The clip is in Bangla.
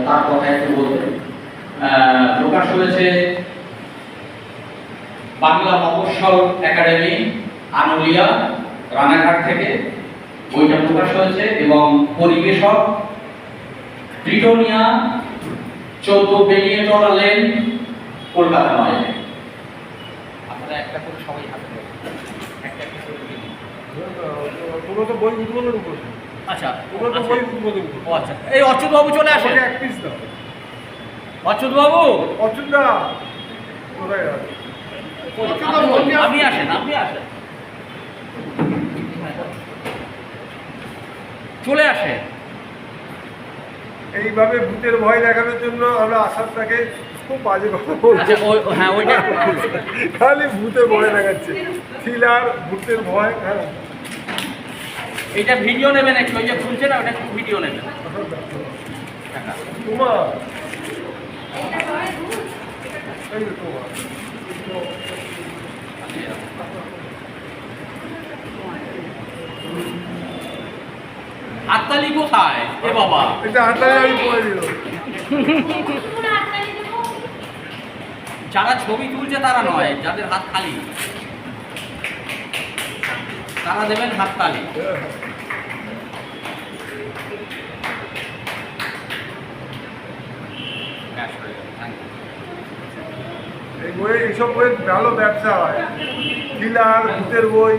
তার কথা একটু বলতে প্রকাশ হয়েছে বাংলা মফস্বল একাডেমি আনুলিয়া রানাঘাট থেকে বইটা প্রকাশ হয়েছে এবং পরিবেশক ব্রিটোনিয়া 14 বেলিয়েটরা লেন কলকাতা নয়। আপনারা একটা করে সবাই হাতে একটা একটা করে দিন। পুরো তো বই উদ্বোধনের উপর। আচ্ছা পুরো তো বই উদ্বোধনের উপর। ও আচ্ছা, এই অচ্যুত বাবু চলে আসেন। এক পিস দাও। অচ্যুত বাবু, অচ্যুত দা কোথায় আছে? আপনি আসেন, আপনি আসেন, চলে আসেন। এইভাবে ভূতের ভয় দেখানোর জন্য আমরা আসাদটাকে খুব বাজে কথা বলছি। হ্যাঁ ওইটা খালি ভূতের ভয় দেখাচ্ছে, থ্রিলার ভূতের ভয়। হ্যাঁ এইটা ভিডিও নেবেন একটু, ওই যে খুলছে না ওটা একটু ভিডিও নেবেন। তোমার এই যে তোমার হাততালি কোথায়? এ বাবা, এটা হাততালি আমি পড়ে দিল। যারা ছবি তুলছে তারা নয়, যাদের হাত খালি তারা দেবেন হাততালি। এই বই, এইসব বই ভালো ব্যবসা হয়, থ্রিলার ভূতের বই।